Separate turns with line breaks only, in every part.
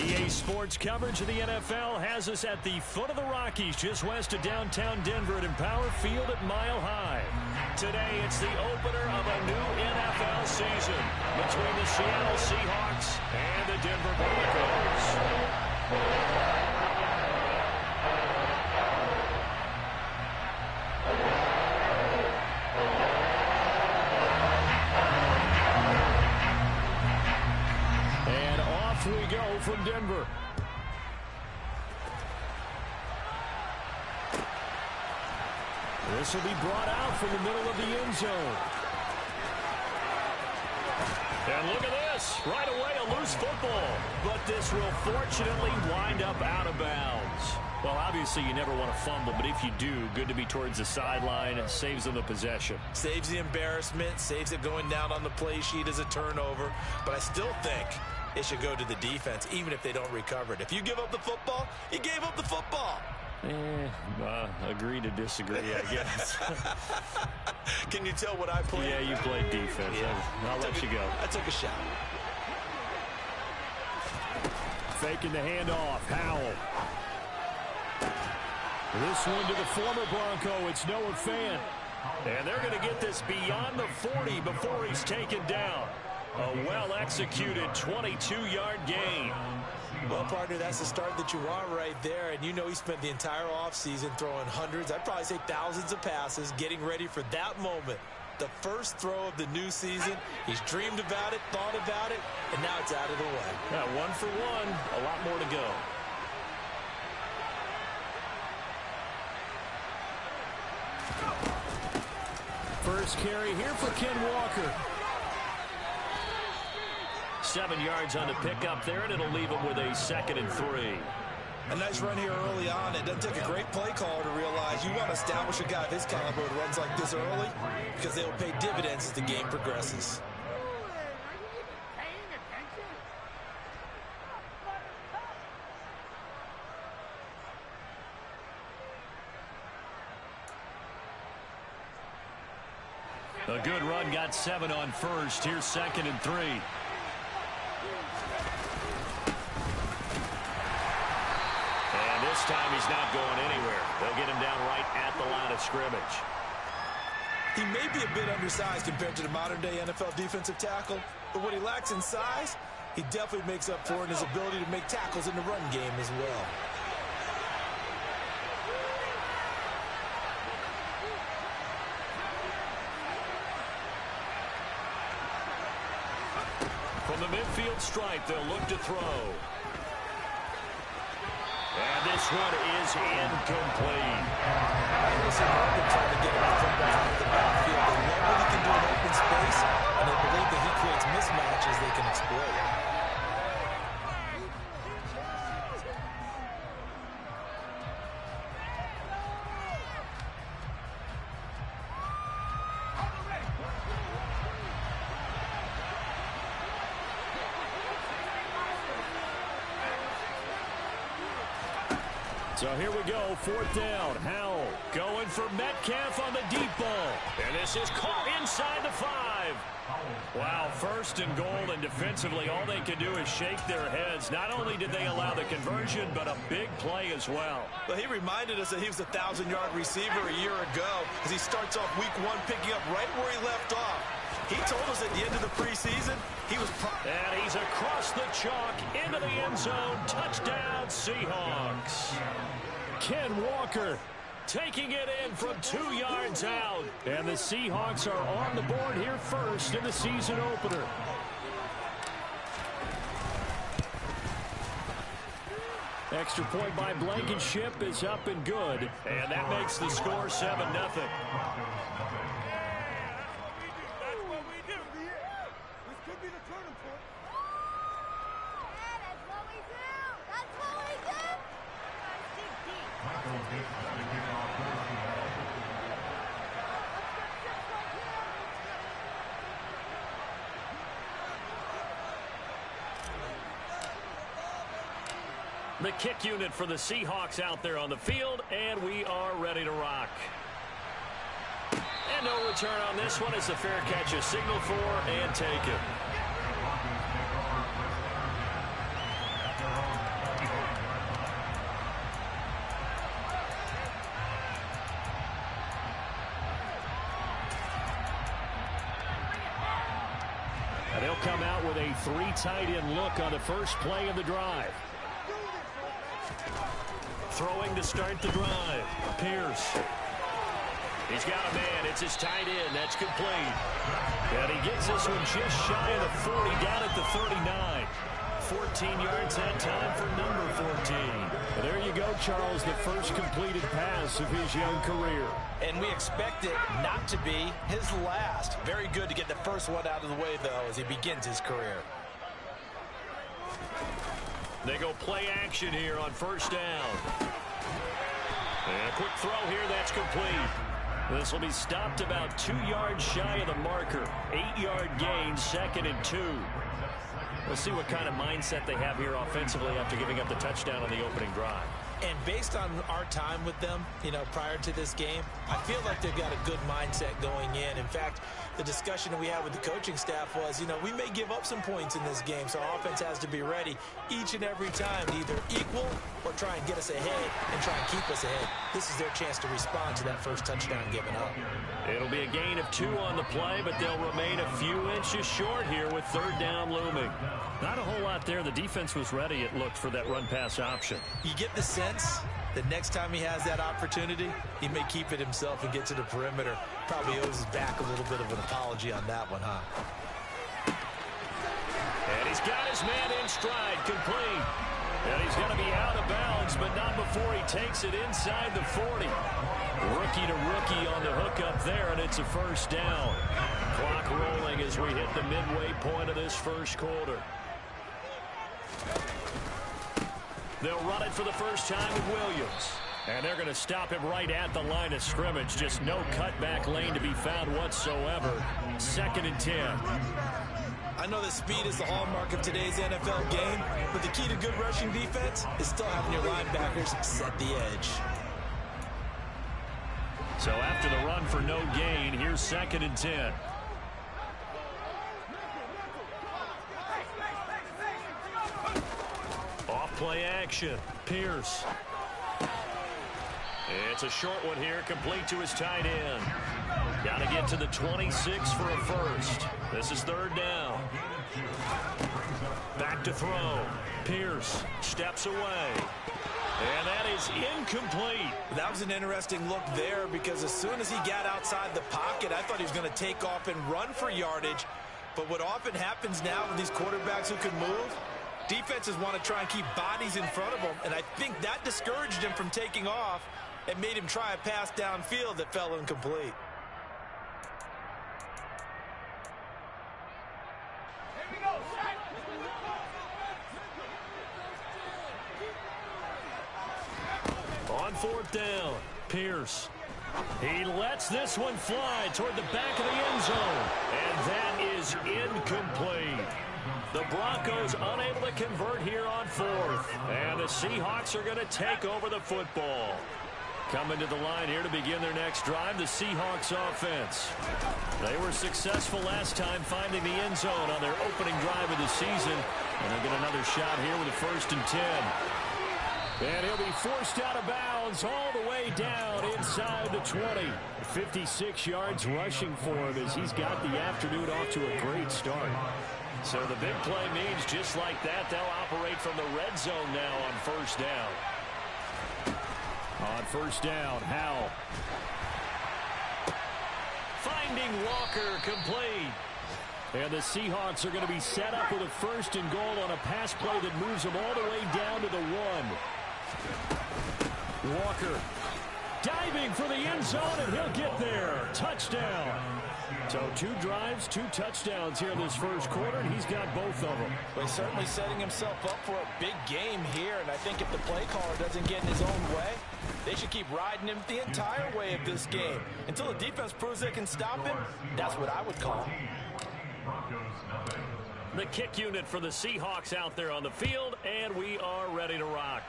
EA Sports coverage of the NFL has us at the foot of the Rockies, just west of downtown Denver at Empower Field at Mile High. Today, it's the opener of a new NFL season between the Seattle Seahawks and the Denver Broncos. We go from Denver. This will be brought out from the middle of the end zone. And look at this. Right away, a loose football. But this will fortunately wind up out of bounds. Well, obviously, you never want to fumble, but if you do, good to be towards the sideline. Saves them the possession.
Saves the embarrassment, saves it going down on the play sheet as a turnover. But I still think it should go to the defense, even if they don't recover it. If you give up the football, you gave up the football.
Agree to disagree, I guess.
Can you tell what I played?
Yeah, you played defense. Yeah. I'll let you go.
I took a shot.
Faking the handoff. Howell. This one to the former Bronco. It's Noah Fant. And they're going to get this beyond the 40 before he's taken down. A well-executed 22-yard gain.
Well, partner, that's the start that you want right there. And you know he spent the entire offseason throwing hundreds, I'd probably say thousands of passes, getting ready for that moment. The first throw of the new season. He's dreamed about it, thought about it, and now it's out of the way.
Yeah, 1 for 1, a lot more to go. First carry here for Ken Walker. 7 yards on the pickup there, and it'll leave him with a 2nd and 3.
A nice run here early on. It doesn't take a great play caller to realize you want to establish a guy of his caliber who runs like this early because they will pay dividends as the game progresses.
A good run, got 7 on first. Here's 2nd and 3. And this time he's not going anywhere. They'll get him down right at the line of scrimmage.
He may be a bit undersized compared to the modern-day NFL defensive tackle, but what he lacks in size, he definitely makes up for in his ability to make tackles in the run game as well.
From the midfield stripe, they'll look to throw. And this one is incomplete.
It's hard to try to get him the football out of the backfield. They know what he can do in open space, and they believe that he creates mismatches they can exploit.
So here we go, 4th down. Howell going for Metcalf on the deep ball. And this is caught inside the 5. Wow, 1st and goal, and defensively all they can do is shake their heads. Not only did they allow the conversion, but a big play as well.
Well, he reminded us that he was a 1,000-yard receiver a year ago as he starts off week 1 picking up right where he left off. He told us at the end of the preseason he was...
And he's across the chalk into the end zone. Touchdown, Seahawks. Ken Walker taking it in from 2 yards out. And the Seahawks are on the board here first in the season opener. Extra point by Blankenship is up and good. And that makes the score 7-0. The kick unit for the Seahawks out there on the field, and we are ready to rock. And no return on this one as the fair catch is signaled for and taken. They'll come out with a 3 tight end look on the first play of the drive. Throwing to start the drive. Pierce. He's got a man. It's his tight end. That's complete. And he gets this one just shy of the 40, down at the 39. 14 yards that time for number 14. Well, there you go, Charles, the first completed pass of his young career.
And we expect it not to be his last. Very good to get the first one out of the way, though, as he begins his career.
They go play action here on first down. And a quick throw here, that's complete. This will be stopped about 2 yards shy of the marker. 8-yard gain, 2nd and 2. We'll see what kind of mindset they have here offensively after giving up the touchdown on the opening drive.
And based on our time with them, prior to this game, I feel like they've got a good mindset going in. In fact, the discussion that we had with the coaching staff was, we may give up some points in this game, so our offense has to be ready each and every time to either equal or try and get us ahead and try and keep us ahead. This is their chance to respond to that first touchdown given up.
It'll be a gain of 2 on the play, but they'll remain a few inches short here with 3rd down looming. Not a whole lot there. The defense was ready, it looked, for that run-pass option.
You get the sense that next time he has that opportunity, he may keep it himself and get to the perimeter. Probably owes his back a little bit of an apology on that one, huh?
And he's got his man in stride, complete. And he's going to be out of bounds, but not before he takes it inside the 40. Rookie to rookie on the hook up there, and it's a first down. Clock rolling as we hit the midway point of this first quarter. They'll run it for the first time with Williams. And they're going to stop him right at the line of scrimmage. Just no cutback lane to be found whatsoever. 2nd and 10.
I know that speed is the hallmark of today's NFL game, but the key to good rushing defense is still having your linebackers set the edge.
So after the run for no gain, here's 2nd and 10. Off-play action. Pierce. It's a short one here, complete to his tight end. Got to get to the 26 for a first. This is 3rd down. Back to throw. Pierce steps away. And that is incomplete.
That was an interesting look there because as soon as he got outside the pocket, I thought he was going to take off and run for yardage. But what often happens now with these quarterbacks who can move, defenses want to try and keep bodies in front of them. And I think that discouraged him from taking off and made him try a pass downfield that fell incomplete.
On 4th down, Pierce. He lets this one fly toward the back of the end zone. And that is incomplete. The Broncos unable to convert here on 4th. And the Seahawks are going to take over the football. Coming to the line here to begin their next drive, the Seahawks offense. They were successful last time finding the end zone on their opening drive of the season. And they'll get another shot here with a 1st and 10. And he'll be forced out of bounds all the way down inside the 20. 56 yards rushing for him as he's got the afternoon off to a great start. So the big play means just like that, they'll operate from the red zone now on 1st down. On 1st down, Howell. Finding Walker, complete. And the Seahawks are going to be set up with a 1st and goal on a pass play that moves them all the way down to the 1. Walker diving for the end zone, and he'll get there. Touchdown. So 2 drives, 2 touchdowns here in this first quarter, and he's got both of them.
Well, he's certainly setting himself up for a big game here, and I think if the play caller doesn't get in his own way, they should keep riding him the entire way of this game. Until the defense proves they can stop him, that's what I would call.
The kick unit for the Seahawks out there on the field, and we are ready to rock.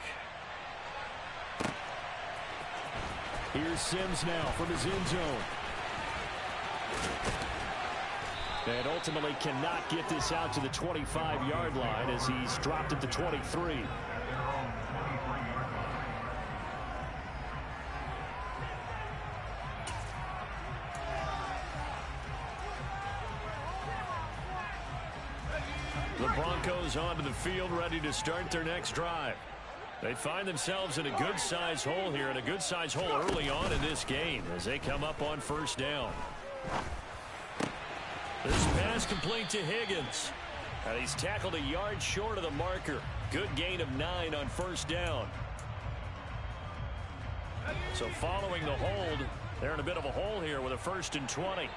Here's Sims now from his end zone. And ultimately cannot get this out to the 25-yard line as he's dropped at the 23. The Broncos onto the field, ready to start their next drive. They find themselves in a good-sized hole here, and a good-sized hole early on in this game as they come up on first down. This pass complete to Higgins. And he's tackled a yard short of the marker. Good gain of 9 on first down. So following the hold, they're in a bit of a hole here with a 1st and 20.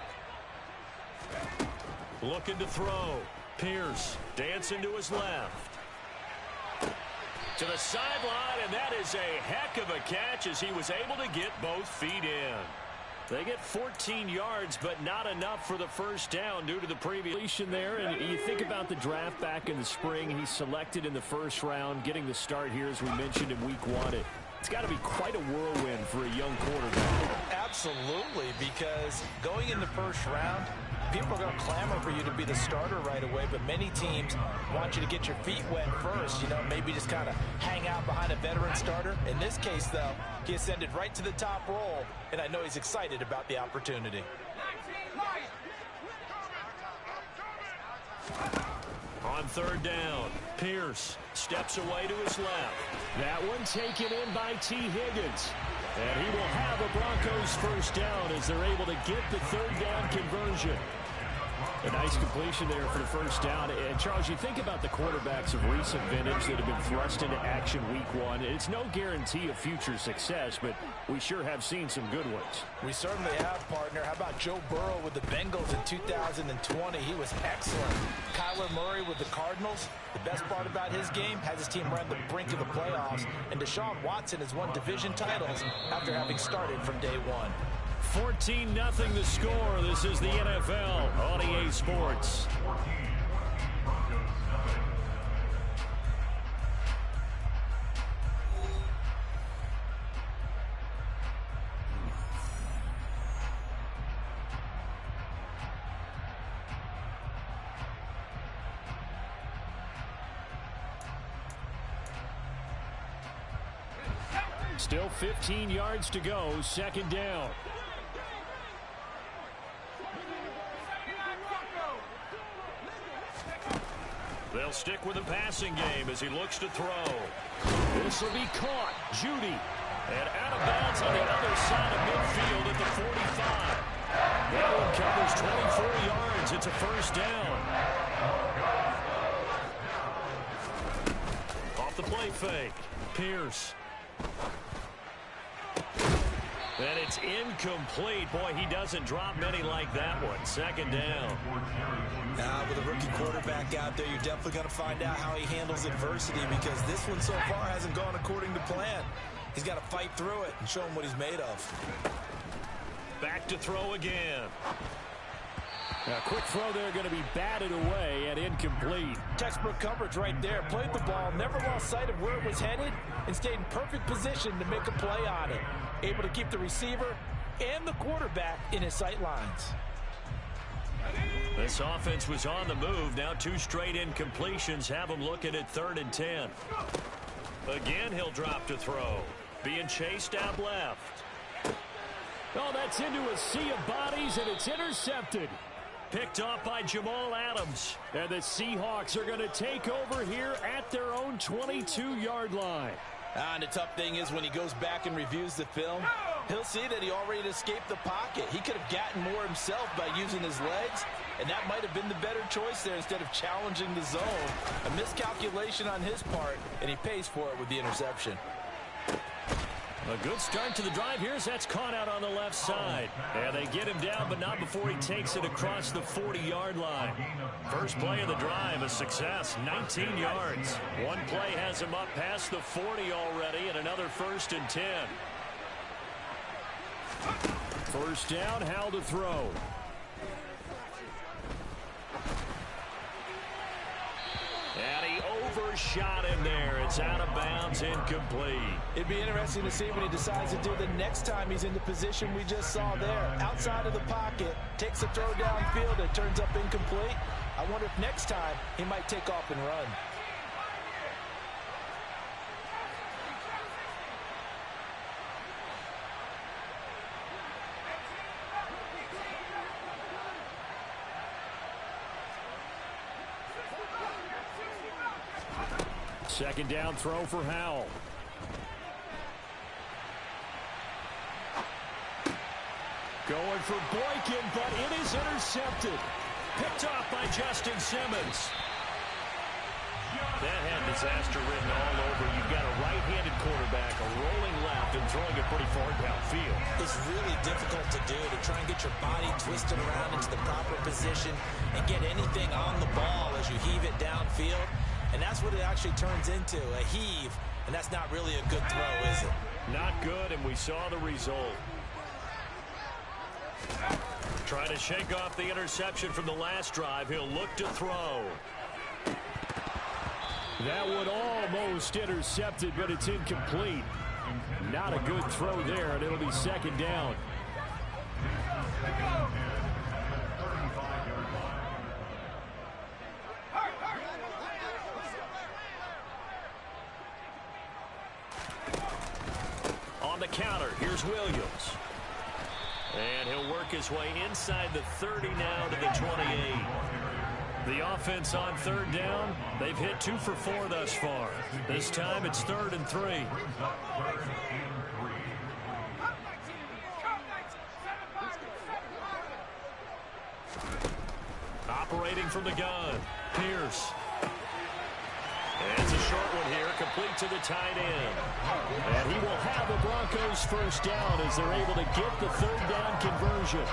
Looking to throw. Pierce dancing to his left. To the sideline, and that is a heck of a catch as he was able to get both feet in. They get 14 yards, but not enough for the first down due to the previous there. And you think about the draft back in the spring. He's selected in the first round, getting the start here, as we mentioned, in week 1. It's got to be quite a whirlwind for a young quarterback.
Absolutely, because going in the first round, people are going to clamor for you to be the starter right away, but many teams want you to get your feet wet first, maybe just kind of hang out behind a veteran starter. In this case, though, he ascended right to the top roll, and I know he's excited about the opportunity.
On third down, Pierce steps away to his left. That one taken in by T. Higgins. And he will have a Broncos first down as they're able to get the third down conversion. A nice completion there for the first down. And, Charles, you think about the quarterbacks of recent vintage that have been thrust into action week 1. It's no guarantee of future success, but we sure have seen some good ones.
We certainly have, partner. How about Joe Burrow with the Bengals in 2020? He was excellent. Kyler Murray with the Cardinals. The best part about his game, has his team right on the brink of the playoffs. And Deshaun Watson has won division titles after having started from day 1.
14-0 the score. This is the NFL on EA Sports. Still 15 yards to go, second down. They'll stick with the passing game as he looks to throw. This will be caught. Judy. And out of bounds on the other side of midfield at the 45. That one covers 24 yards. It's a first down. Off the play fake. Pierce. And it's incomplete. Boy, he doesn't drop many like that one. Second down.
With a rookie quarterback out there, you're definitely going to find out how he handles adversity, because this one so far hasn't gone according to plan. He's got to fight through it and show him what he's made of.
Back to throw again. A quick throw there, going to be batted away and incomplete.
Textbook coverage right there. Played the ball, never lost sight of where it was headed, and stayed in perfect position to make a play on it. Able to keep the receiver and the quarterback in his sight lines.
This offense was on the move. Now 2 straight incompletions have him looking at 3rd and 10. Again, he'll drop to throw. Being chased out left. Oh, that's into a sea of bodies, and it's intercepted. Picked off by Jamal Adams. And the Seahawks are going to take over here at their own 22-yard line.
And the tough thing is, when he goes back and reviews the film, he'll see that he already escaped the pocket. He could have gotten more himself by using his legs, and that might have been the better choice there instead of challenging the zone. A miscalculation on his part, and he pays for it with the interception.
A good start to the drive here as that's caught out on the left side. And they get him down, but not before he takes it across the 40-yard line. First play of the drive, a success, 19 yards. One play has him up past the 40 already, and another 1st and 10. First down, Howell to throw. And he overshot him there. It's out of bounds, incomplete.
It'd be interesting to see what he decides to do the next time he's in the position we just saw there. Outside of the pocket, takes a throw downfield, it turns up incomplete. I wonder if next time he might take off and run.
Second down throw for Howell. Going for Boykin, but it is intercepted. Picked off by Justin Simmons. That had disaster written all over. You've got a right-handed quarterback, a rolling left, and throwing it pretty far downfield.
It's really difficult to do, to try and get your body twisted around into the proper position and get anything on the ball as you heave it downfield. And that's what it actually turns into, a heave. And that's not really a good throw, is it?
Not good, and we saw the result. Trying to shake off the interception from the last drive. He'll look to throw. That one almost intercepted, but it's incomplete. Not a good throw there, and it'll be second down. On the counter, here's Williams. And he'll work his way inside the 30 now to the 28. The offense on third down, they've hit 2 for 4 thus far. This time it's 3rd and 3. Operating from the gun, Pierce. It's a short one here, complete to the tight end. And he will have the Broncos first down as they're able to get the third down conversion.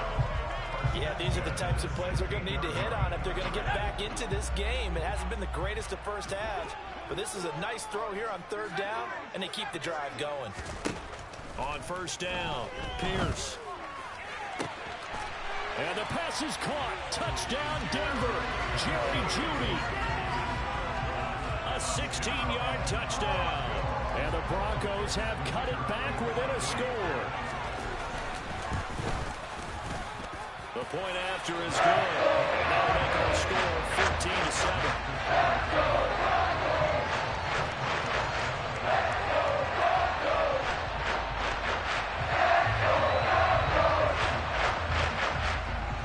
Yeah, these are the types of plays they're going to need to hit on if they're going to get back into this game. It hasn't been the greatest of first halves, but this is a nice throw here on third down, and they keep the drive going.
On first down, Pierce. And the pass is caught. Touchdown, Denver. Jerry Jeudy. A 16-yard touchdown. And the Broncos have cut it back within a score. The point after is good. And that'll make our score 15-7.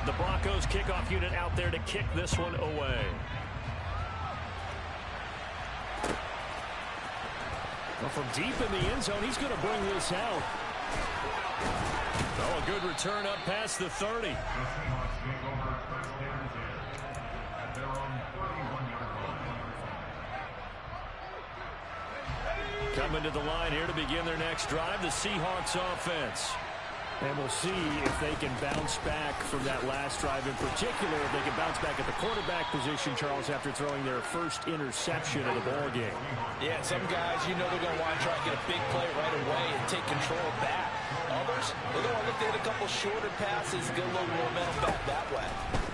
The Broncos kickoff unit out there to kick this one away. Well, from deep in the end zone, he's going to bring this out. Oh, a good return up past the 30. Coming to the line here to begin their next drive, the Seahawks offense. And we'll see if they can bounce back from that last drive in particular, if they can bounce back at the quarterback position, Charles, after throwing their first interception of the ballgame.
Yeah, and some guys, you know they're going to want to try and get a big play right away and take control back. Others, they're going to look to hit a couple shorter passes, get a little momentum back that way.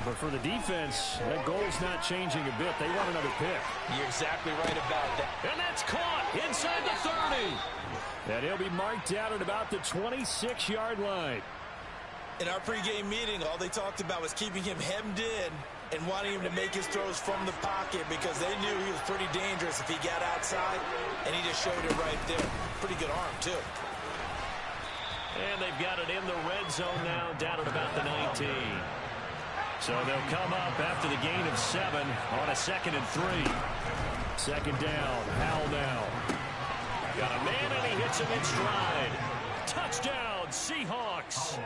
But for the defense, that goal's not changing a bit. They want another pick.
You're exactly right about that.
And that's caught inside the 30. And he'll be marked out at about the 26-yard line.
In our pregame meeting, all they talked about was keeping him hemmed in and wanting him to make his throws from the pocket because they knew he was pretty dangerous if he got outside, and he just showed it right there. Pretty good arm, too.
And they've got it in the red zone now, down at about the 19. So they'll come up after the gain of 7 on a 2nd and 3. Second down, Howell now. Got a man, and he hits him in stride. Touchdown, Seahawks.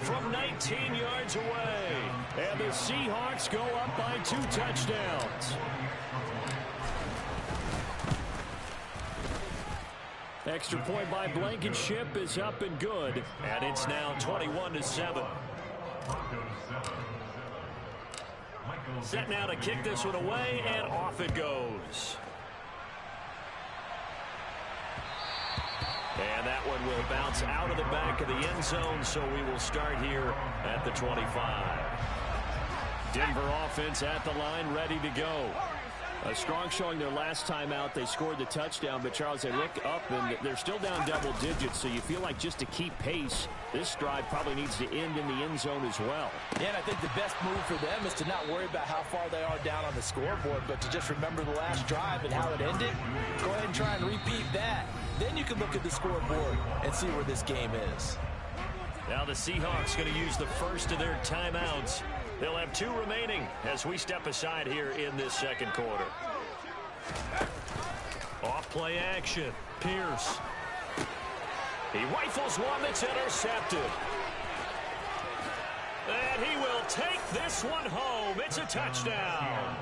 From 19 yards away. And the Seahawks go up by 2 touchdowns. Extra point by Blankenship is up and good. And it's now 21-7. Set now to kick this one away, and off it goes. And that one will bounce out of the back of the end zone, so we will start here at the 25. Denver offense at the line, ready to go. A strong showing their last time out. They scored the touchdown, but Charles, they look up and they're still down double digits, so you feel like just to keep pace, this drive probably needs to end in the end zone as well.
Yeah, and I think the best move for them is to not worry about how far they are down on the scoreboard, but to just remember the last drive and how it ended. Go ahead and try and repeat that. Then you can look at the scoreboard and see where this game is.
Now the Seahawks going to use the first of their timeouts. They'll have 2 remaining as we step aside here in this second quarter. Off play action. Pierce. He rifles one that's intercepted. And he will take this one home. It's a touchdown.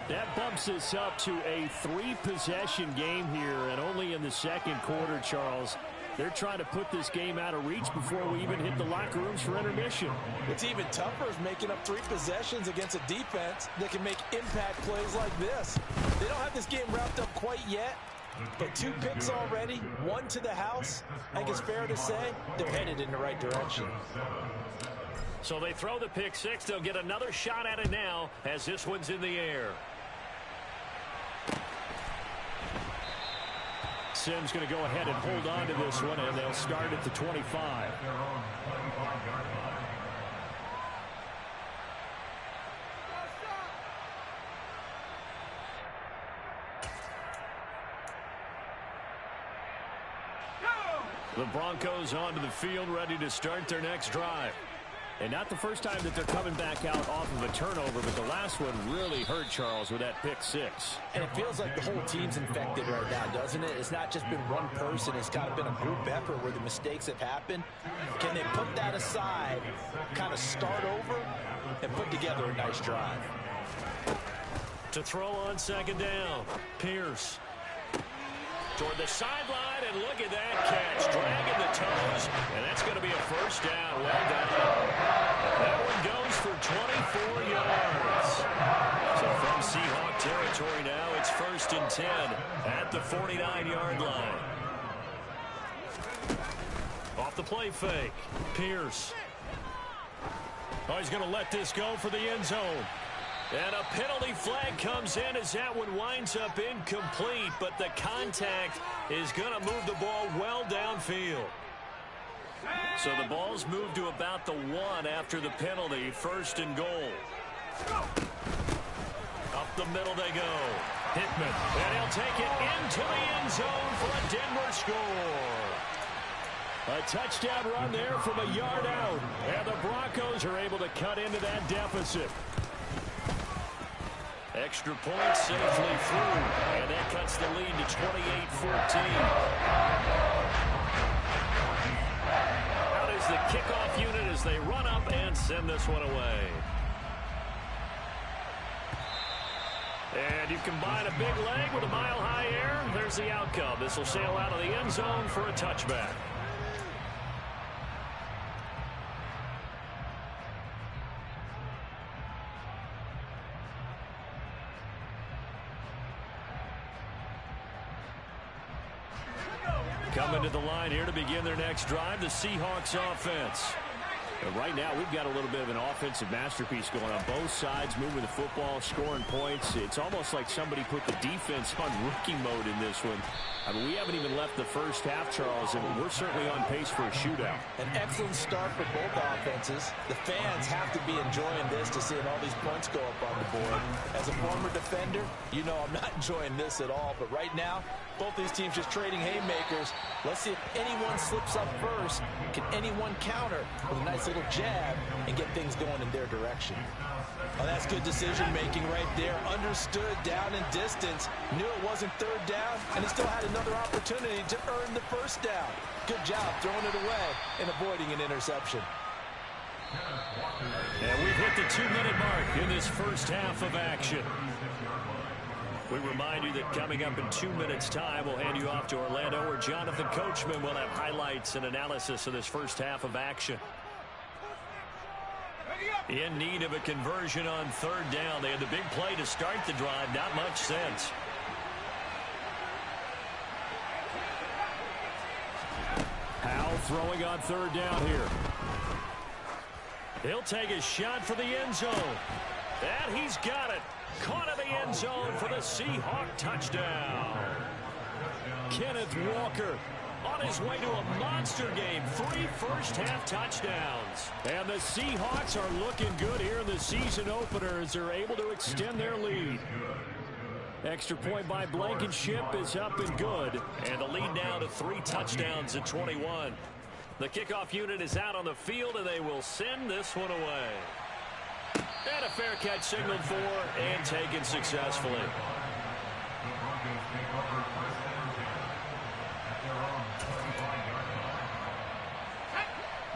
That bumps us up to a 3-possession game here, and only in the second quarter, Charles. They're trying to put this game out of reach before we even hit the locker rooms for intermission.
What's even tougher is making up 3 possessions against a defense that can make impact plays like this. They don't have this game wrapped up quite yet, but 2 picks already, 1 to the house. I think it's fair to say they're headed in the right direction.
So they throw the pick 6. They'll get another shot at it now as this one's in the air.
Simms going to go ahead and hold on to this one, and they'll start at the 25.
The Broncos onto the field, ready to start their next drive.
And not the first time that they're coming back out off of a turnover, but the last one really hurt, Charles, with that pick 6.
And it feels like the whole team's infected right now, doesn't it? It's not just been one person. It's kind of been a group effort where the mistakes have happened. Can they put that aside, kind of start over, and put together a nice drive?
To throw on second down, Pierce. Toward the sideline, and look at that catch. Dragging the toes, and that's going to be a first down. Well done. That one goes for 24 yards. So from Seahawk territory now, it's 1st and 10 at the 49-yard line. Off the play fake, Pierce. Oh, he's going to let this go for the end zone. And a penalty flag comes in as that one winds up incomplete, but the contact is going to move the ball well downfield. So the ball's moved to about the 1 after the penalty, 1st and goal. Up the middle they go. Hickman, and he'll take it into the end zone for a Denver score.
A touchdown run there from a yard out, and the Broncos are able to cut into that deficit.
Extra point safely through, and that cuts the lead to 28-14. Out is the kickoff unit as they run up and send this one away. And you combine a big leg with a mile-high air, there's the outcome. This will sail out of the end zone for a touchback. Coming to the line here to begin their next drive, the Seahawks offense.
And right now, we've got a little bit of an offensive masterpiece going on both sides, moving the football, scoring points. It's almost like somebody put the defense on rookie mode in this one. I mean, we haven't even left the first half, Charles, and we're certainly on pace for a shootout.
An excellent start for both offenses. The fans have to be enjoying this to seeing all these points go up on the board. As a former defender, you know I'm not enjoying this at all, but right now, both these teams just trading haymakers. Let's see if anyone slips up first. Can anyone counter with a nice little jab and get things going in their direction? Oh, that's good decision-making right there. Understood down and distance. Knew it wasn't 3rd down, and he still had another opportunity to earn the 1st down. Good job throwing it away and avoiding an interception.
And we've hit the 2-minute mark in this first half of action. We remind you that coming up in 2 minutes' time, we'll hand you off to Orlando, where Jonathan Coachman will have highlights and analysis of this first half of action. In need of a conversion on 3rd down. They had the big play to start the drive. Not much sense.
Howell throwing on 3rd down here.
He'll take a shot for the end zone. And he's got it. Caught in the end zone for the Seahawk touchdown. Kenneth Walker on his way to a monster game. 3 first-half touchdowns. And the Seahawks are looking good here in the season opener as they're able to extend their lead. Extra point by Blankenship is up and good. And the lead now to 3 touchdowns at 21. The kickoff unit is out on the field, and they will send this one away. And a fair catch signaled for and taken successfully.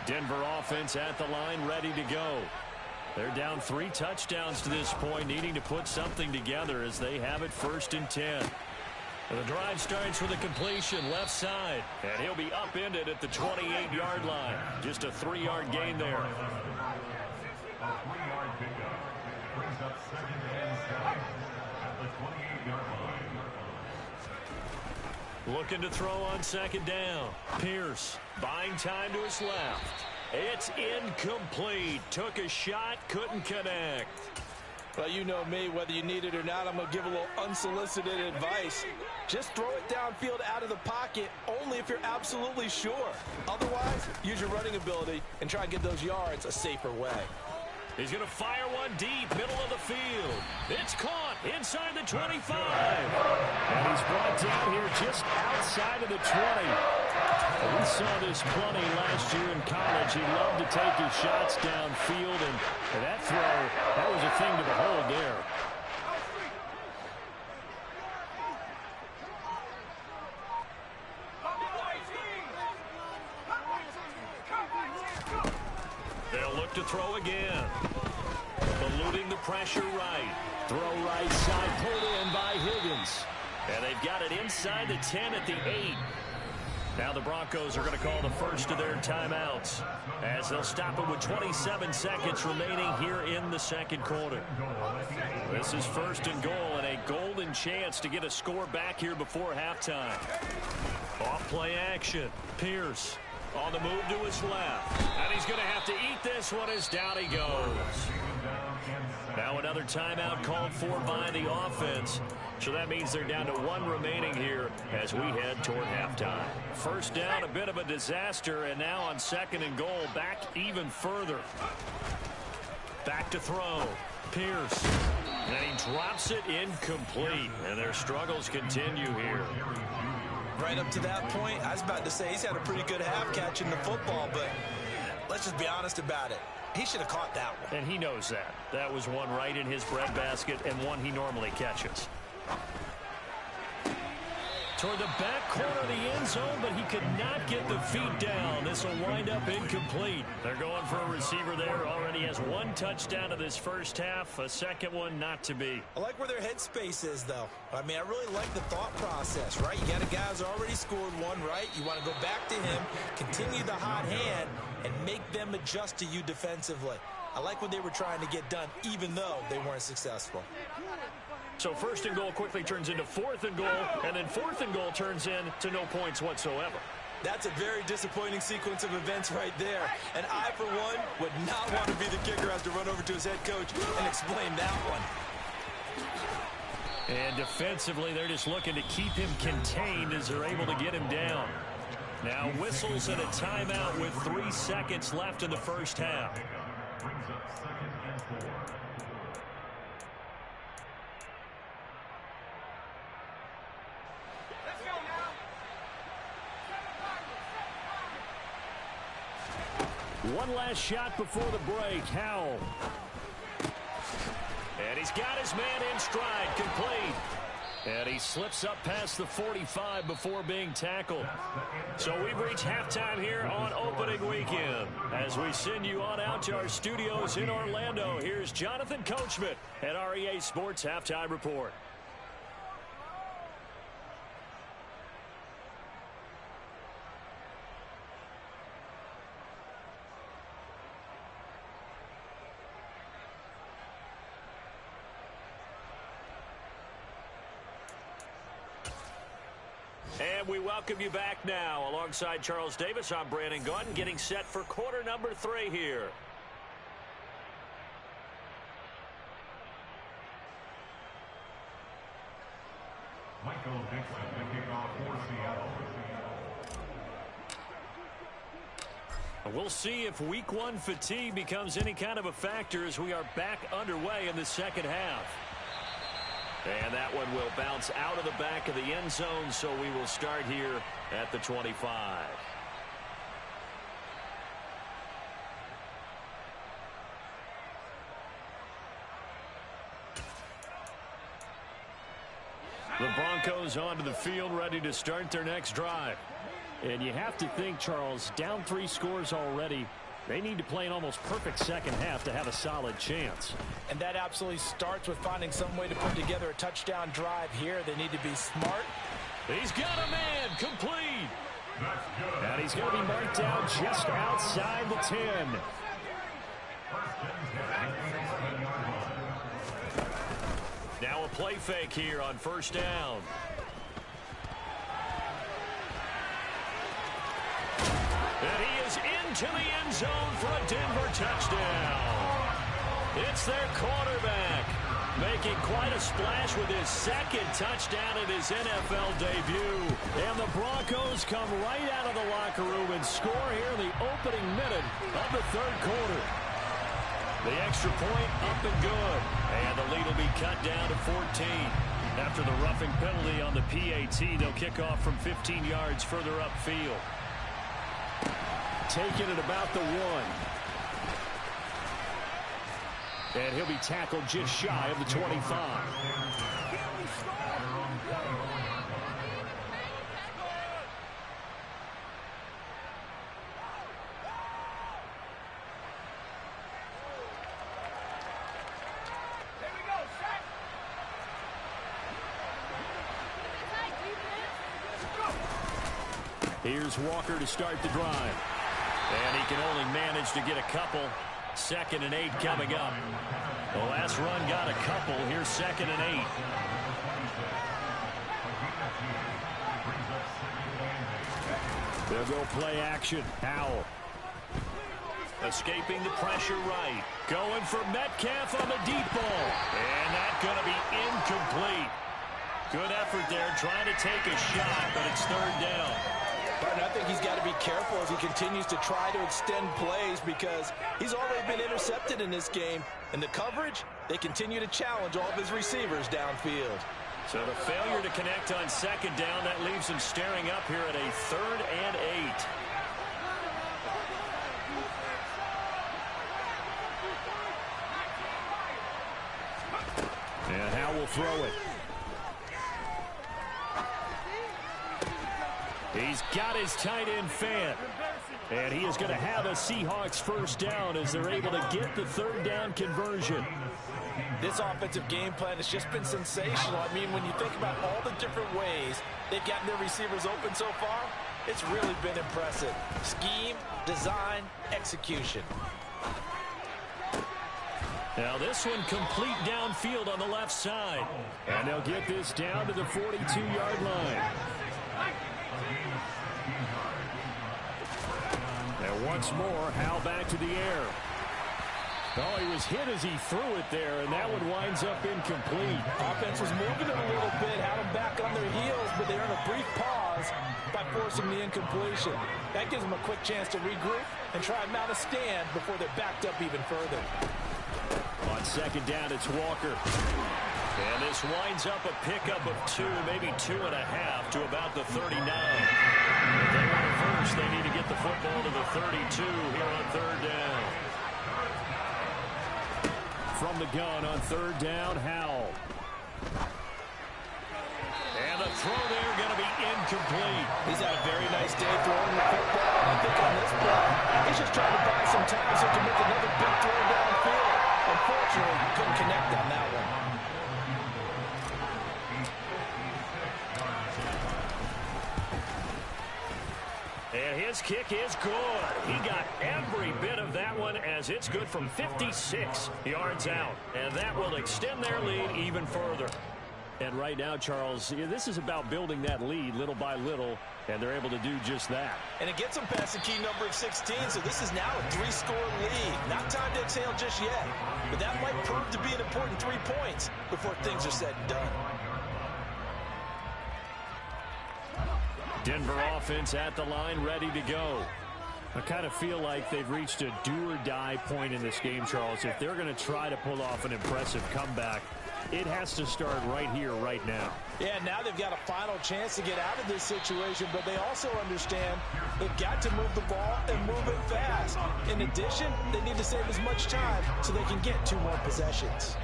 Denver offense at the line, ready to go. They're down 3 touchdowns to this point, needing to put something together as they have it 1st and 10. The drive starts with a completion left side, and he'll be upended at the 28-yard line. Just a 3-yard gain there.
A 3-yard pickup brings up 2nd and 7 at the 28-yard line.
Looking to throw on 2nd down. Pierce buying time to his left. It's incomplete. Took a shot, couldn't connect.
Well, you know me, whether you need it or not, I'm going to give a little unsolicited advice. Just throw it downfield out of the pocket only if you're absolutely sure. Otherwise, use your running ability and try and get those yards a safer way.
He's going to fire one deep, middle of the field. It's caught inside the 25. And he's brought down here just outside of the 20. We saw this plenty last year in college. He loved to take his shots downfield, and that throw, that was a thing to behold there. They'll look to throw again. Eluding the pressure right. Throw right side, pulled in by Higgins. And they've got it inside the 10 at the 8. Now the Broncos are going to call the first of their timeouts as they'll stop it with 27 seconds remaining here in the 2nd quarter. This is 1st and goal and a golden chance to get a score back here before halftime. Off play action. Pierce on the move to his left. And he's going to have to eat this one as down he goes. Now another timeout called for by the offense. So that means they're down to 1 remaining here as we head toward halftime. 1st down, a bit of a disaster, and now on 2nd and goal, back even further. Back to throw. Pierce. And he drops it incomplete. And their struggles continue here.
Right up to that point, I was about to say he's had a pretty good half catching the football, but let's just be honest about it. He should have caught that one.
And he knows that. That was one right in his breadbasket and one he normally catches. Toward the back corner of the end zone, but he could not get the feet down. This will wind up incomplete. They're going for a receiver there. Already has 1 touchdown of this 1st half. A 2nd one not to be.
I like where their headspace is, though. I mean, I really like the thought process, right? You got a guy who's already scored 1, right? You want to go back to him, continue the hot hand, and make them adjust to you defensively. I like what they were trying to get done, even though they weren't successful.
So 1st and goal quickly turns into 4th and goal, and then 4th and goal turns into no points whatsoever.
That's a very disappointing sequence of events right there. And I, for one, would not want to be the kicker who has to run over to his head coach and explain that one.
And defensively, they're just looking to keep him contained as they're able to get him down. Now whistles and a timeout with 3 seconds left in the 1st half.
Brings up 2nd and 4.
One last shot before the break. Howell. And he's got his man in stride, complete. And he slips up past the 45 before being tackled. So we've reached halftime here on opening weekend. As we send you on out to our studios in Orlando, here's Jonathan Coachman at REA Sports Halftime Report. And we welcome you back now. Alongside Charles Davis, I'm Brandon Gaudin, getting set for quarter number 3 here.
Michael Dixon, the kickoff for Seattle.
We'll see if week 1 fatigue becomes any kind of a factor as we are back underway in the 2nd half. And that one will bounce out of the back of the end zone, so we will start here at the 25. The Broncos onto the field, ready to start their next drive.
And you have to think, Charles, down 3 scores already. They need to play an almost perfect second half to have a solid chance.
And that absolutely starts with finding some way to put together a touchdown drive here. They need to be smart.
He's got a man complete.
And he's going to be marked down just outside the 10.
Now a play fake here on first down. And he is into the end zone for a Denver touchdown. It's their quarterback making quite a splash with his second touchdown in his NFL debut. And the Broncos come right out of the locker room and score here in the opening minute of the third quarter. The extra point up and good. And the lead will be cut down to 14. After the roughing penalty on the PAT, they'll kick off from 15 yards further upfield. Taking it about the 1. And he'll be tackled just shy of the 25. Here's Walker to start the drive. And he can only manage to get a couple. 2nd and 8 coming up. The last run got a couple. Here's 2nd and 8. They'll go play action. Howell. Escaping the pressure right. Going for Metcalf on the deep ball. And that's going to be incomplete. Good effort there trying to take a shot, but it's 3rd down.
But I think he's got to be careful as he continues to try to extend plays because he's already been intercepted in this game. And the coverage, they continue to challenge all of his receivers downfield.
So the failure to connect on 2nd down, that leaves him staring up here at a 3rd and 8. And Howell will throw it. He's got his tight end fan. And he is going to have a Seahawks first down as they're able to get the 3rd down conversion.
This offensive game plan has just been sensational. I mean, when you think about all the different ways they've gotten their receivers open so far, it's really been impressive. Scheme, design, execution.
Now this one complete downfield on the left side.
And they'll get this down to the 42-yard line. And once more, Howell back to the air. Oh, he was hit as he threw it there, and that one winds up incomplete.
Offense was moving it a little bit, had them back on their heels, but they earned a brief pause by forcing the incompletion. That gives them a quick chance to regroup and try and mount a stand before they're backed up even further.
On 2nd down, it's Walker.
And this winds up a pickup of 2, maybe 2.5 to about the 39. If they want to reverse, they need to get the football to the 32 here on 3rd down.
From the gun on 3rd down, Howell.
And the throw there going to be incomplete.
He's had a very nice day throwing the football. I think on this play, he's just trying to buy some time so he can make another big throw downfield. Unfortunately, he couldn't connect on that one.
And his kick is good. He got every bit of that one as it's good from 56 yards out. And that will extend their lead even further.
And right now, Charles, this is about building that lead little by little, and they're able to do just that.
And it gets them past the key number of 16, so this is now a 3-score lead. Not time to exhale just yet, but that might prove to be an important 3 points before things are said and done.
Denver offense at the line, ready to go. I kind of feel like they've reached a do-or-die point in this game, Charles. If they're going to try to pull off an impressive comeback, it has to start right here, right now.
Yeah, now they've got a final chance to get out of this situation, but they also understand they've got to move the ball and move it fast. In addition, they need to save as much time so they can get 2 more possessions.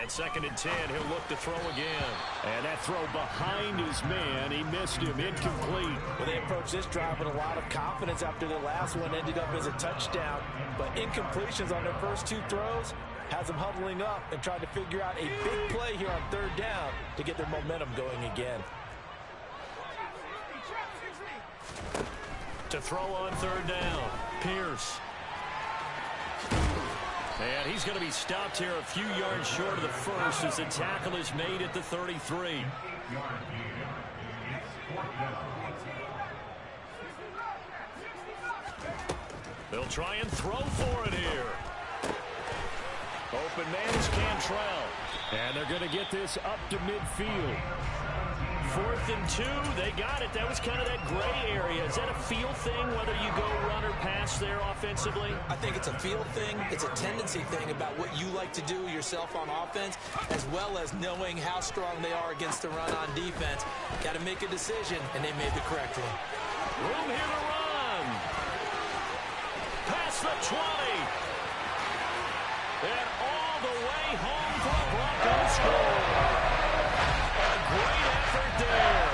And 2nd and 10, he'll look to throw again.
And that throw behind his man, he missed him, incomplete.
Well, they approached this drive with a lot of confidence after the last one ended up as a touchdown. But incompletions on their first 2 throws has them huddling up and trying to figure out a big play here on 3rd down to get their momentum going again.
To throw on 3rd down, Pierce. And he's going to be stopped here a few yards short of the first as the tackle is made at the 33. They'll try and throw for it here. Open man is Cantrell.
And they're going to get this up to midfield.
4th and 2, they got it. That was kind of that gray area. Is that a feel thing, whether you go run or pass there offensively?
I think it's a feel thing. It's a tendency thing about what you like to do yourself on offense, as well as knowing how strong they are against the run on defense. Got to make a decision, and they made the correct one.
Room here to run. Past the 20. And all the way home for a Broncos score. A great effort there.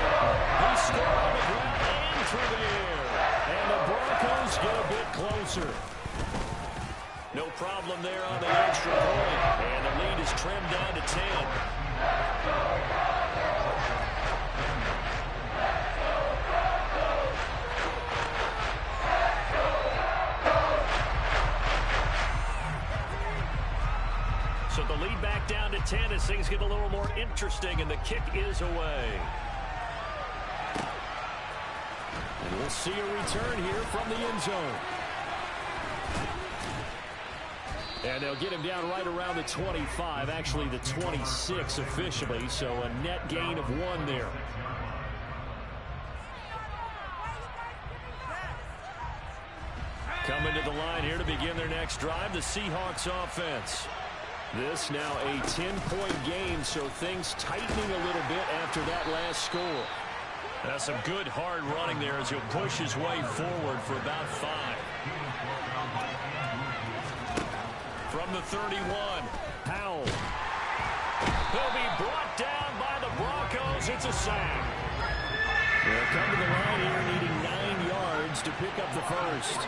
He scored on the ground and through the air. And the Broncos get a bit closer. No problem there on the extra point. And the lead is trimmed down to 10. So the lead back down to 10 as things get a little more interesting, and the kick is away. And we'll see a return here from the end zone. And they'll get him down right around the 25, actually the 26 officially, so a net gain of 1 there. Coming to the line here to begin their next drive, the Seahawks offense. This now a 10-point game, so things tightening a little bit after that last score. That's some good hard running there as he'll push his way forward for about 5. From the 31, Powell. He'll be brought down by the Broncos. It's a sack. They'll come to the line here needing 9 yards to pick up the first.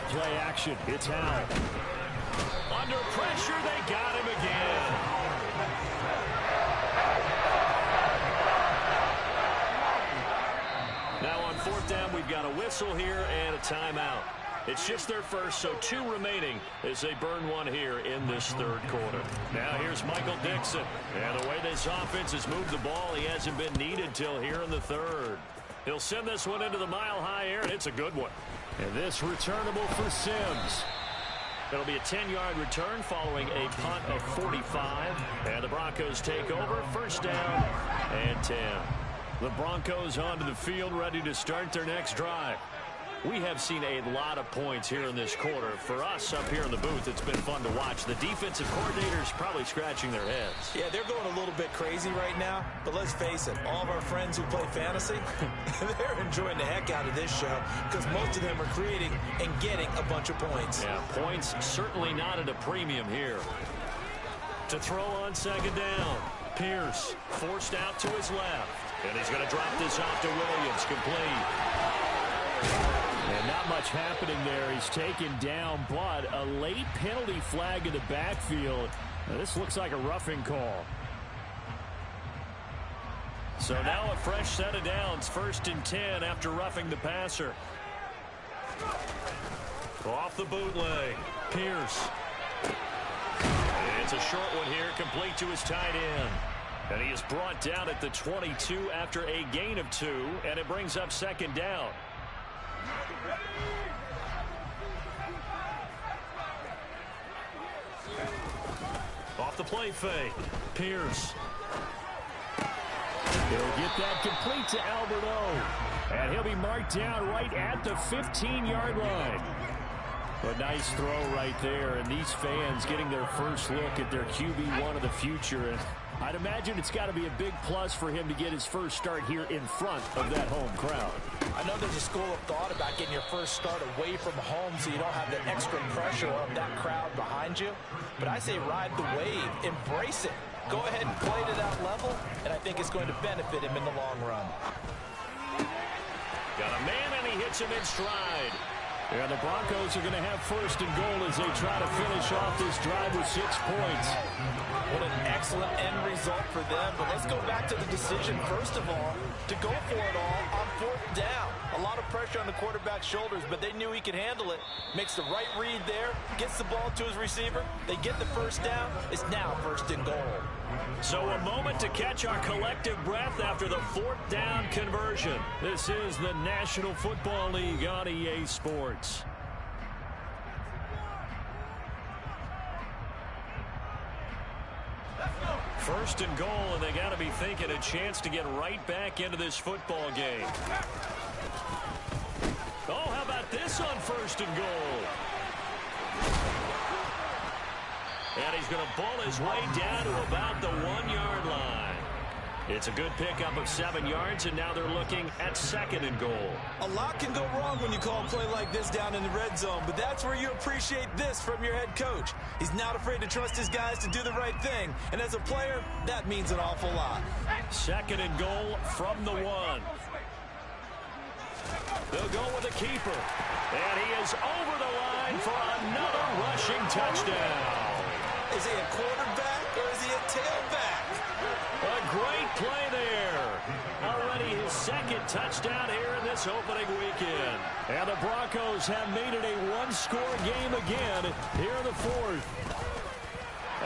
Play action. It's Howell. Under pressure, they got him again. Now on 4th down, we've got a whistle here and a timeout. It's just their first, so 2 remaining as they burn 1 here in this 3rd quarter. Now here's Michael Dixon. And the way this offense has moved the ball, he hasn't been needed till here in the 3rd. He'll send this one into the mile-high air, and it's a good one. And this returnable for Sims. It'll be a 10-yard return following a punt of 45. And the Broncos take over. 1st down and 10. The Broncos onto the field ready to start their next drive. We have seen a lot of points here in this quarter. For us up here in the booth, it's been fun to watch. The defensive coordinators probably scratching their heads.
Yeah, they're going a little bit crazy right now. But let's face it, all of our friends who play fantasy, they're enjoying the heck out of this show because most of them are creating and getting a bunch of points.
Yeah, points certainly not at a premium here. To throw on 2nd down, Pierce forced out to his left. And he's going to drop this off to Williams, complete. And not much happening there. He's taken down, but a late penalty flag in the backfield. Now, this looks like a roughing call. So now a fresh set of downs. 1st and 10 after roughing the passer. Off the bootleg. Pierce. And it's a short one here, complete to his tight end. And he is brought down at the 22 after a gain of 2, and it brings up 2nd down. Off the play fake. Pierce. He'll get that complete to Alberto. And he'll be marked down right at the 15-yard line.
A nice throw right there, and these fans getting their first look at their QB1 of the future. And I'd imagine it's got to be a big plus for him to get his first start here in front of that home crowd.
I know there's a school of thought about getting your first start away from home so you don't have the extra pressure of that crowd behind you. But I say ride the wave, embrace it. Go ahead and play to that level, and I think it's going to benefit him in the long run.
Got a man, and he hits him in stride.
Yeah, the Broncos are going to have first and goal as they try to finish off this drive with 6 points.
What an excellent end result for them. But let's go back to the decision, first of all, to go for it all on 4th down. A lot of pressure on the quarterback's shoulders, but they knew he could handle it. Makes the right read there, gets the ball to his receiver. They get the first down. It's now 1st and goal.
So a moment to catch our collective breath after the 4th down conversion. This is the National Football League on EA Sports. First and goal, and they got to be thinking a chance to get right back into this football game. Oh, how about this on 1st and goal? And he's going to bull his way down to about the 1-yard line. It's a good pickup of 7 yards, and now they're looking at 2nd and goal.
A lot can go wrong when you call a play like this down in the red zone, but that's where you appreciate this from your head coach. He's not afraid to trust his guys to do the right thing, and as a player, that means an awful lot.
2nd and goal from the 1. They'll go with a keeper, and he is over the line for another rushing touchdown.
Is he a quarterback or is he a tailback?
A great play there. Already his 2nd touchdown here in this opening weekend. And the Broncos have made it a 1-score game again here in the 4th.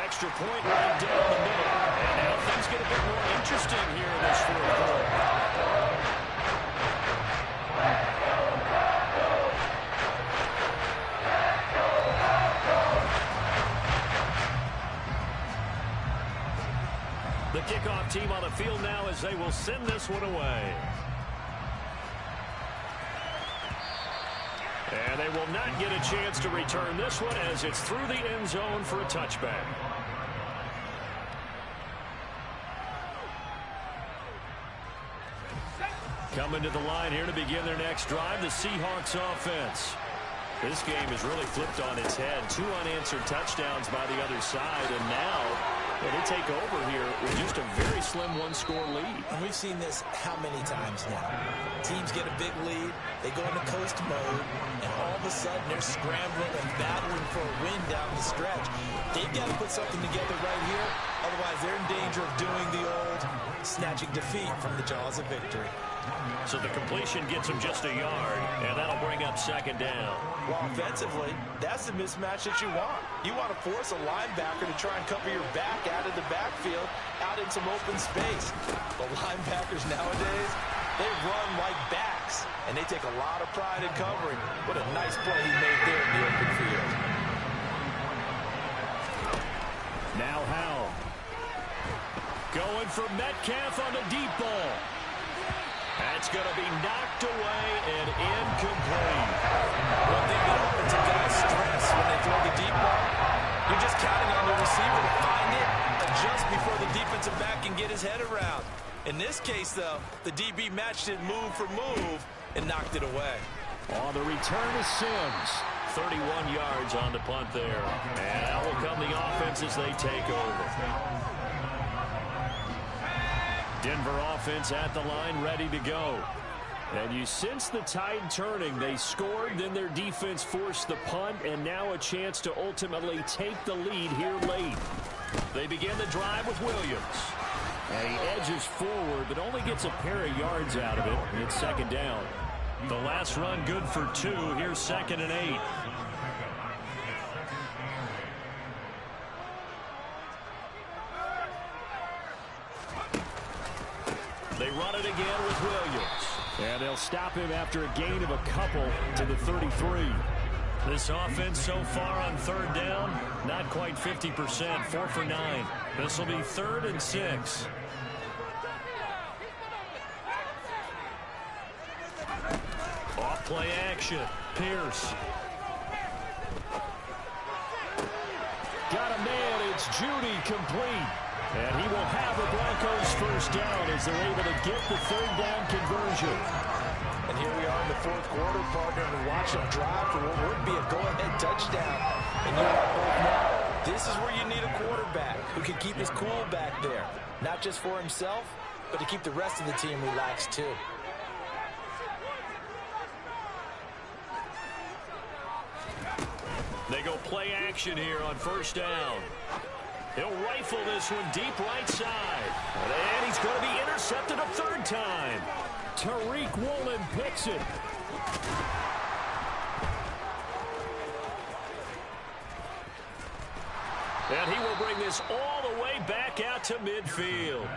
Extra point right down the middle. And now things get a bit more interesting here in this 4th quarter. The kickoff team on the field now as they will send this one away. And they will not get a chance to return this one as it's through the end zone for a touchback. Coming to the line here to begin their next drive, the Seahawks offense. This game is really flipped on its head. 2 unanswered touchdowns by the other side, and now they take over here with just a very slim 1-score lead.
And we've seen this how many times now? Teams get a big lead, they go into coast mode, and all of a sudden they're scrambling and battling for a win down the stretch. They've got to put something together right here, otherwise they're in danger of doing the old snatching defeat from the jaws of victory.
So the completion gets him just a yard, and that'll bring up 2nd down.
Well, offensively, that's the mismatch that you want. You want to force a linebacker to try and cover your back out of the backfield, out in some open space. The linebackers nowadays, they run like backs, and they take a lot of pride in covering. What a nice play he made there in the open field.
Now Howell. Going for Metcalf on the deep ball. That's going to be knocked away and incomplete.
One thing that offensive guys stress when they throw the deep ball, you're just counting on the receiver to find it, adjust before the defensive back can get his head around. In this case, though, the DB matched it move for move and knocked it away.
On the return is Sims.
31 yards on the punt there. And out will come the offense as they take over. Denver offense at the line, ready to go. And you sense the tide turning. They scored, then their defense forced the punt, and now a chance to ultimately take the lead here late. They begin the drive with Williams. And he edges forward, but only gets a pair of yards out of it. It's 2nd down. The last run good for 2. Here's 2nd and 8. They run it again with Williams.
And they'll stop him after a gain of a couple to the 33.
This offense so far on 3rd down, not quite 50%, 4 for 9. This will be 3rd and 6. Off play action. Pierce. Judy complete. And he will have the Broncos first down as they're able to get the third down conversion.
And here we are in the fourth quarter, partner, and watch them drive for what would be a go-ahead touchdown. And you and I both know this is where you need a quarterback who can keep his cool back there. Not just for himself, but to keep the rest of the team relaxed too.
They go play action here on first down. He'll rifle this one deep right side. And he's going to be intercepted a third time. Tariq Woolen picks it. And he will bring this all the way back out to midfield.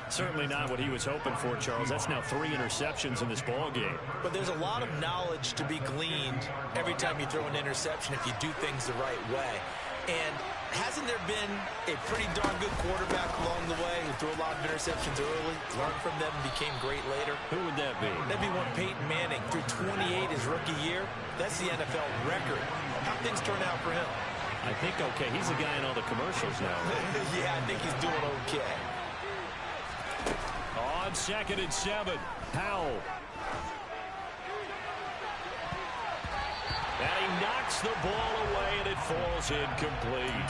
Certainly not what he was hoping for, Charles. That's now 3 interceptions in this ball game.
But there's a lot of knowledge to be gleaned every time you throw an interception if you do things the right way. And hasn't there been a pretty darn good quarterback along the way who threw a lot of interceptions early, learned from them, and became great later?
Who would that be?
That'd be one Peyton Manning. Threw 28 his rookie year. That's the NFL record. How things turn out for him?
I think okay. He's the guy in all the commercials now.
Yeah, I think he's doing okay.
On 2nd and 7, Powell. And he knocks the ball away, and it falls incomplete.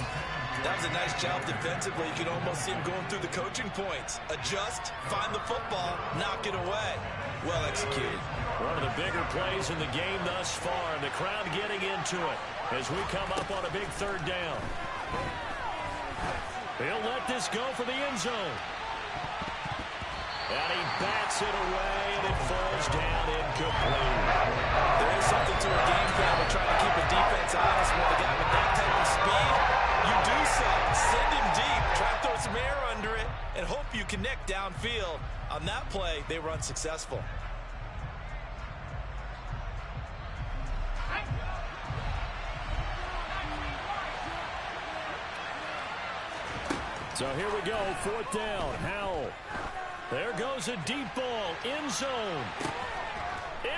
That was a nice job defensively. You could almost see him going through the coaching points. Adjust, find the football, knock it away. Well executed.
One of the bigger plays in the game thus far, and the crowd getting into it as we come up on a big third down. He'll let this go for the end zone. And he bats it away, and it falls down incomplete.
There is something to a game plan with trying to keep a defense honest with a guy with that type of speed. You do so. Send him deep. Try to throw some air under it, and hope you connect downfield. On that play, they were unsuccessful.
So here we go, 4th down, Howell. There goes a deep ball, end zone.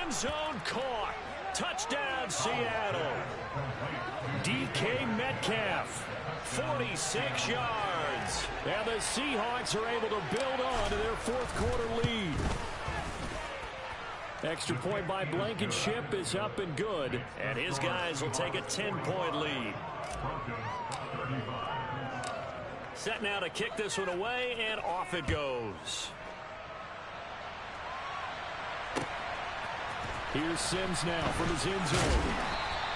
End zone caught. Touchdown, Seattle. DK Metcalf, 46 yards. And the Seahawks are able to build on to their 4th quarter lead. Extra point by Blankenship is up and good. And his guys will take a 10-point lead. Set now to kick this one away, and off it goes. Here's Sims now from his end zone.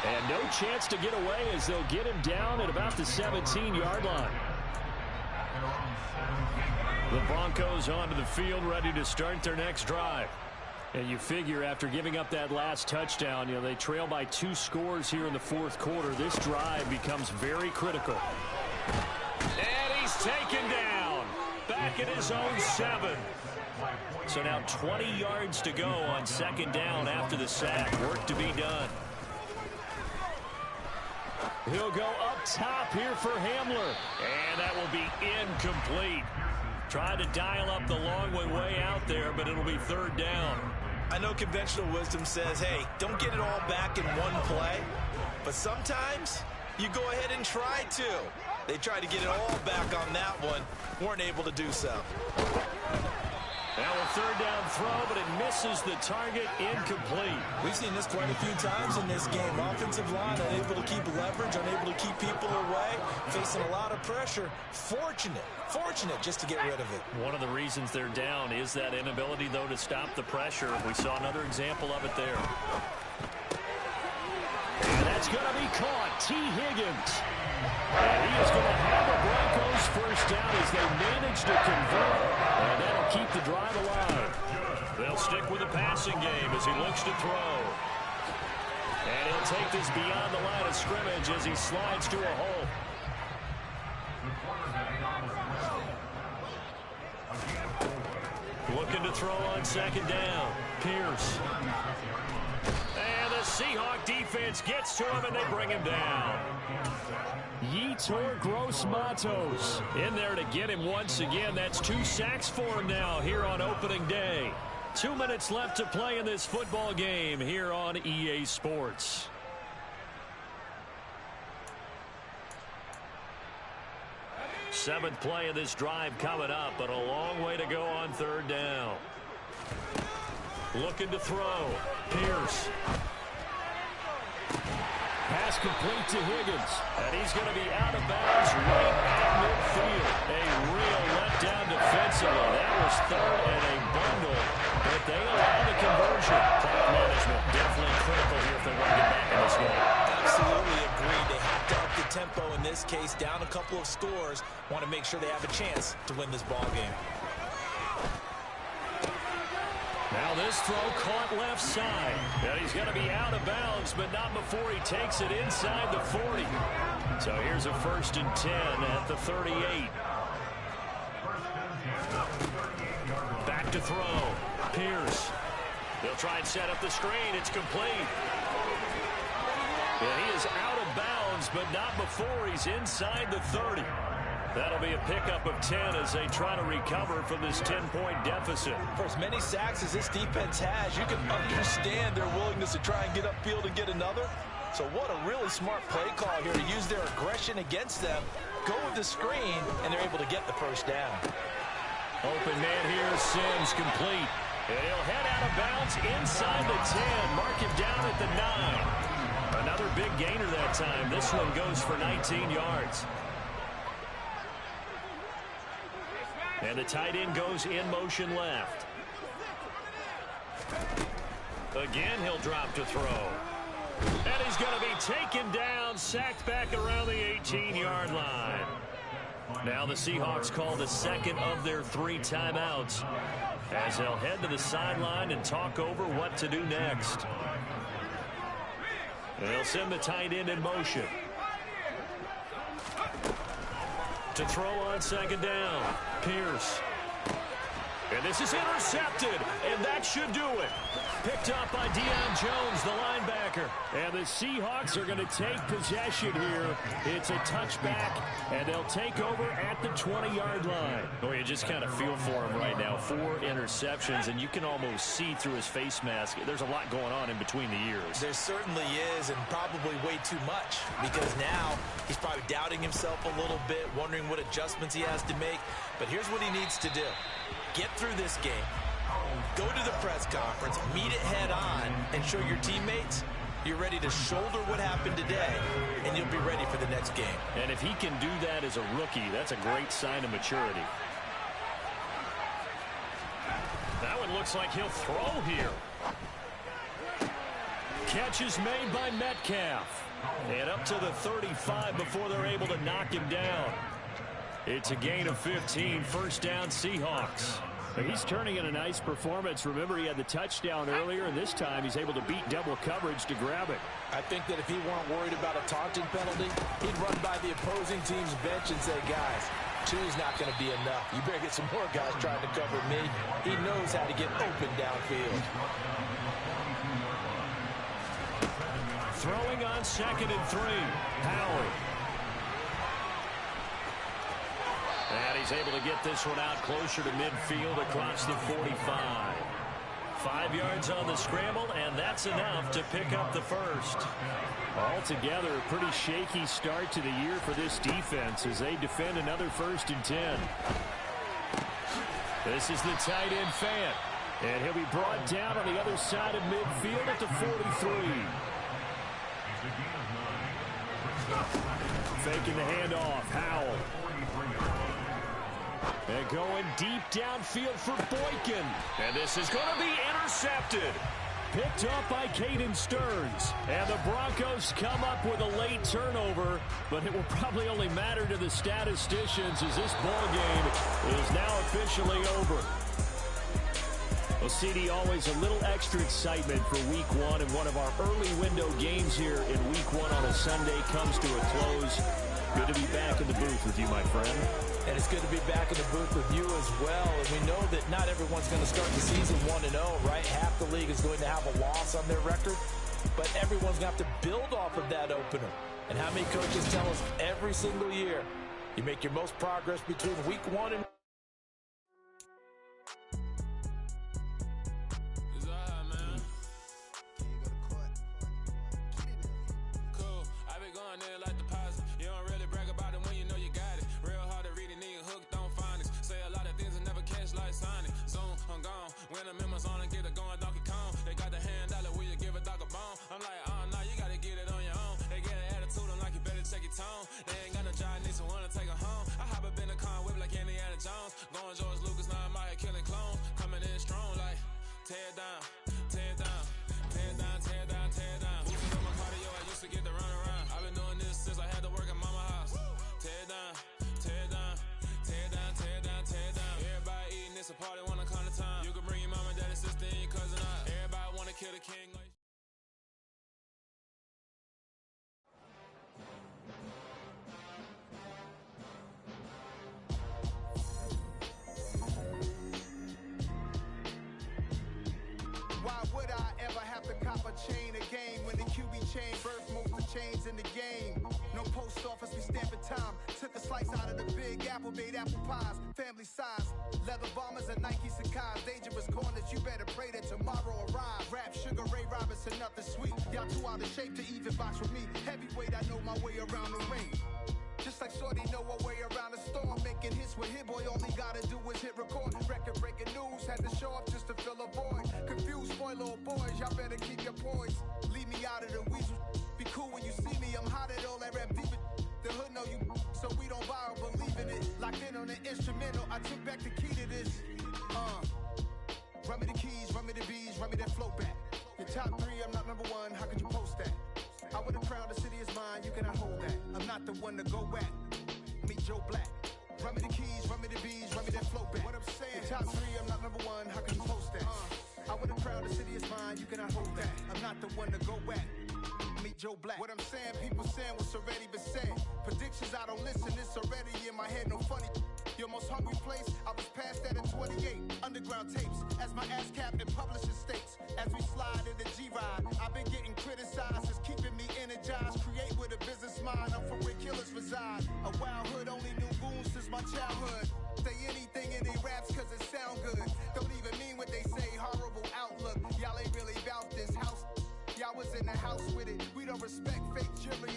And no chance to get away as they'll get him down at about the 17-yard line. The Broncos onto the field, ready to start their next drive. And you figure after giving up that last touchdown, you know, they trail by 2 scores here in the 4th quarter. This drive becomes very critical. And he's taken down. Back at his own 7. So now 20 yards to go on 2nd down after the sack. Work to be done. He'll go up top here for Hamler. And that will be incomplete. Tried to dial up the long way out there, but it'll be 3rd down.
I know conventional wisdom says, hey, don't get it all back in one play. But sometimes you go ahead and try to. They tried to get it all back on that one. Weren't able to do so.
Now a 3rd down throw, but it misses the target, incomplete.
We've seen this quite a few times in this game. Offensive line unable to keep leverage, unable to keep people away, facing a lot of pressure. Fortunate just to get rid of it.
One of the reasons they're down is that inability, though, to stop the pressure. We saw another example of it there. And that's going to be caught. T. Higgins. And he is going to have the Broncos first down as they manage to convert. And that'll keep the drive alive. They'll stick with the passing game as he looks to throw. And he'll take this beyond the line of scrimmage as he slides to a hole. Looking to throw on 2nd down. Pierce. And the Seahawk defense gets to him, and they bring him down. Yetur Gross-Matos in there to get him once again. That's 2 sacks for him now here on opening day. 2 minutes left to play in this football game here on EA Sports. 7th play of this drive coming up, but a long way to go on 3rd down. Looking to throw. Pierce. Pass complete to Higgins. And he's going to be out of bounds right at midfield. A real letdown defensively. That was 3rd and a bundle, but they allow the conversion. Clock management definitely critical here if they want to get back in this game.
Absolutely agreed. They have to up the tempo in this case, down a couple of scores. Want to make sure they have a chance to win this ball game.
Now this throw caught left side. And he's going to be out of bounds, but not before he takes it inside the 40. So here's a 1st and 10 at the 38. Back to throw. Pierce. They'll try and set up the screen. It's complete. And he is out of bounds, but not before he's inside the 30. That'll be a pickup of 10 as they try to recover from this 10-point deficit.
For as many sacks as this defense has, you can understand their willingness to try and get upfield and get another. So what a really smart play call here to use their aggression against them, go with the screen, and they're able to get the 1st down.
Open man here, Sims, complete. And he'll head out of bounds inside the 10. Mark him down at the 9. Another big gainer that time. This one goes for 19 yards. And the tight end goes in motion left. Again, he'll drop to throw. And he's going to be taken down, sacked back around the 18-yard line. Now the Seahawks call the 2nd of their 3 timeouts as they'll head to the sideline and talk over what to do next. They'll send the tight end in motion. To throw on 2nd down. Pierce. And this is intercepted, and that should do it. Picked up by Deion Jones, the linebacker. And the Seahawks are going to take possession here. It's a touchback, and they'll take over at the 20-yard line. Boy, you just kind of feel for him right now. 4 interceptions, and you can almost see through his face mask. There's a lot going on in between the ears.
There certainly is, and probably way too much, because now he's probably doubting himself a little bit, wondering what adjustments he has to make. But here's what he needs to do. Get through this game, go to the press conference, meet it head on, and show your teammates you're ready to shoulder what happened today, and you'll be ready for the next game.
And if he can do that as a rookie, that's a great sign of maturity. That one looks like he'll throw here. Catch is made by Metcalf. And up to the 35 before they're able to knock him down. It's a gain of 15, 1st down Seahawks. He's turning in a nice performance. Remember, he had the touchdown earlier, and this time he's able to beat double coverage to grab it.
I think that if he weren't worried about a taunting penalty, he'd run by the opposing team's bench and say, guys, 2 is not going to be enough. You better get some more guys trying to cover me. He knows how to get open downfield.
Throwing on 2nd and 3. Howard. And he's able to get this one out closer to midfield across the 45. 5 yards on the scramble, and that's enough to pick up the 1st. Altogether, a pretty shaky start to the year for this defense as they defend another 1st and 10. This is the tight end Fant. And he'll be brought down on the other side of midfield at the 43. Faking the handoff. Howell. And going deep downfield for Boykin. And this is going to be intercepted. Picked up by Caden Stearns. And the Broncos come up with a late turnover, but it will probably only matter to the statisticians as this ball game is now officially over. Well, CD, always a little extra excitement for Week 1, and one of our early window games here in Week 1 on a Sunday comes to a close. Good to be back in the booth with you, my friend.
And it's good to be back in the booth with you as well. And we know that not everyone's going to start the season 1-0, right? Half the league is going to have a loss on their record. But everyone's going to have to build off of that opener. And how many coaches tell us every single year, you make your most progress between Week 1 and
Cool. I be going there like deposit. You don't really brag about it when you know you got it. Real hard to read it. random members on and get it going Donkey Kong. They got the hand dollar, will you give a dog a bone? I'm like, nah, you gotta get it on your own. They get an attitude, I'm like, you better check your tone. They ain't got no job, need someone to take her home. I hop up in the car, whip like Indiana Jones. Going George Lucas, now I'm out here killing clones. Coming in strong like, tear down, tear down, tear down, tear down, tear down. Boosting on my cardio, I used to get the run around. I've been doing this since I had to work at mama house. Tear down, tear down, tear down, tear down, tear down. Everybody eating, it's a party, wanna come to time. You can bring your mama, daddy, sister, and your cousin out. Everybody wanna kill the king like
Why would I ever have to cop a chain a game when the QB chain birth most of chains in the game? No post office, we stamping time. Took a slice out of the big apple, made apple pies, family size. Leather bombers and Nike Sakai's. Dangerous corners, you better pray that tomorrow arrives. Rap, Sugar Ray Robinson, nothing sweet. Y'all too out of shape to even box with me. Heavyweight, I know my way around the ring. Just like Shorty know her way around the storm. Making hits with Hit Boy, all he gotta do is hit record. Record breaking news, had to show up just to fill a void. Confused, spoiled little boys, y'all better keep your poise. Leave me out of the weasel. Be cool when you see me, I'm hot at all that rap deep. The hood know you, so we don't borrow, believe in it. Locked in on the instrumental, I took back the key to this. Run me the keys, run me the bees, run me that flow back. Your top three, I'm not number one, how could you post that? I would've crowned the city is mine, you cannot hold that. I'm not the one to go back. Meet Joe Black. Run me the keys, run me the bees, run me that flow back. What I'm saying, your top three, I'm not number one, how could you post that? I would've crowned the city is mine, you cannot hold that. I'm not the one to go back. Meet Joe Black. What I'm saying, people saying what's already been said. Predictions, I don't listen, it's already in my head, no funny. Your most hungry place, I was past that at 28. Underground tapes, as my ass capped in publishing states. As we slide in the G-Ride, I've been getting criticized, it's keeping me energized. Create with a business mind, I'm from where killers reside. A wild hood, only knew goons since my childhood. Say anything in they raps cause it sound good. Don't even mean what they say, horrible outlook. Y'all ain't really about this house. Y'all was in the house with it. We don't respect fake jury